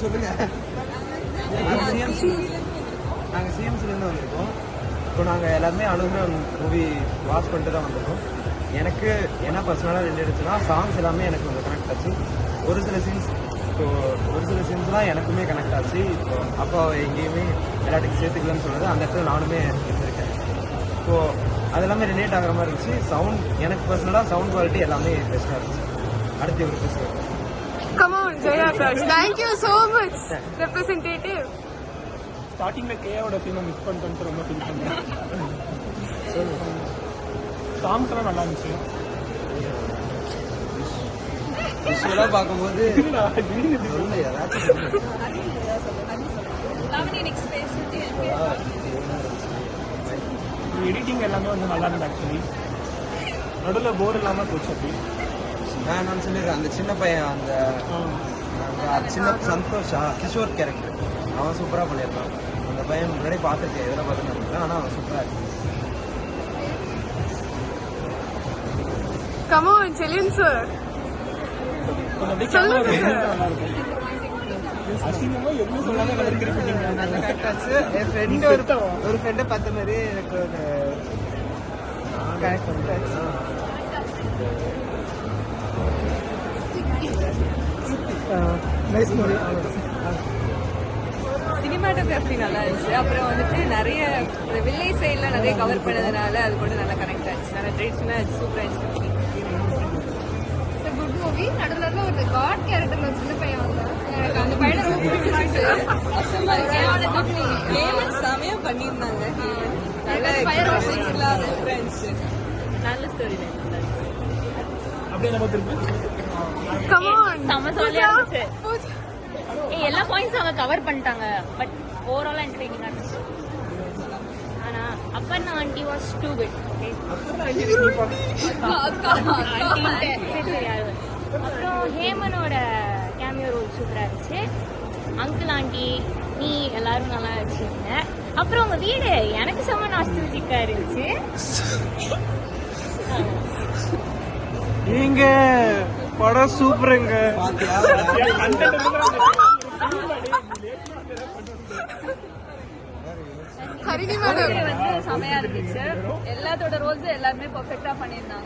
சொல்லுங்க. நாங்கள் சிஎம்சிலேருந்து வந்திருக்கோம். இப்போ நாங்கள் எல்லாருமே அழுகுற மூவி வாட்ச் பண்ணிட்டு தான் வந்திருக்கோம். எனக்கு என்ன பர்சனலாக இருந்துச்சுன்னா சாங்ஸ் எல்லாமே எனக்கு கொஞ்சம் கனெக்ட் ஆச்சு. ஒரு சில சீன்ஸ்லாம் எனக்குமே கனெக்ட் ஆச்சு. இப்போ அப்போ எங்கேயுமே எல்லாத்துக்கும் சேர்த்துக்கலன்னு சொன்னது அந்த இடத்துல நானுமே இருந்திருக்கேன். இப்போது அதெல்லாமே ரிலேட் ஆகிற மாதிரி இருந்துச்சு. சவுண்ட் எனக்கு பர்சனலாக சவுண்ட் குவாலிட்டி எல்லாமே பெஸ்ட்டாக இருந்துச்சு. அடுத்து இவர் பேசுவார். Come on, Jaya Prakash. Thank you so much, representative. ஸ்டார்டிங்ல கேயோட சீனை மிஸ் பண்ணிட்டு ரொம்ப ஃபீல் பண்ணேன். சாங்ஸ் எல்லாம் நல்லா இருந்துச்சு. விஷுவலாக பார்க்கும்போது எடிட்டிங் எல்லாமே வந்து நல்லா இருந்தது. ஆக்சுவலி நடுவில் போர்டு இல்லாமல் போச்சு. அப்படி நான் சொல்லிடுறேன். அந்த சின்ன பையன் அந்த சின்ன சந்தோஷா கிஷோர் கேரக்டர் அவன் சூப்பராக பண்ணியிருக்கான். அந்த பையன் முன்னாடி பார்த்துருக்கேன், எதில் பார்த்துன்னு, ஆனால் அவன் சூப்பராக இருக்கு. Come on, Chilin sir. கொஞ்சம் அப்படியே கேமரா நல்லா இருக்கும். அசிங்கமா எதுவும் சொல்லாத கலர் கிரிப்பிட்டீங்க. நல்ல கரெக்டாச்சு. என் ஃப்ரெண்டு ஒரு ஃப்ரெண்டை பார்த்த மாதிரி எனக்கு ஒரு கரெக்ட் பண்ணிட்டாச்சு. சினிமாட்டோகிராஃபி நல்லா இருந்துச்சு. அப்புறம் வந்துட்டு நிறைய வில்லேஜ் சைடில் நிறைய கவர் பண்ணதுனால அது கூட நல்லா கனெக்ட் ஆச்சு. நல்லா ட்ரெடிஷ்னலாக சூப்பராக இருந்துச்சு. Good movie. நடுவில் ஒரு காட் கேரக்டர்ல ஒரு சின்ன பையன் வந்தான். எனக்கு அந்த பையனை ரொம்ப பிடிச்சிருச்சு. செமையா பண்ணியிருந்தாங்க. நல்ல ஸ்டோரி தான். அப்படியே நம்ம திருப்பி Come on. செம ஜாலியா இருந்துச்சு. எல்லா பாயிண்ட்ஸும் அவங்க கவர் பண்ணிட்டாங்க. பட் ஓவரால் என்டர்டெய்னிங்கா இருந்துச்சு. ஆனா அப்பா ஆண்டி வாஸ் டூ குட். அப்புறம் ஹேமனோட கேமியோ ரோல் சூப்பரா இருந்துச்சு. அங்கிள் ஆண்டி நீ எல்லாரும் நல்லா வச்சிருங்க. அப்புறம் உங்க வீடு எனக்கு செம்ம நாஸ்டால்ஜிக்கா இருந்துச்சு. நீங்க படம் சூப்பருங்க. ஹரிணி மேடம் வந்து செமையா இருந்துச்சு. எல்லாத்தோட ரோல்ஸும் எல்லாருமே பர்ஃபெக்டா பண்ணியிருந்தாங்க.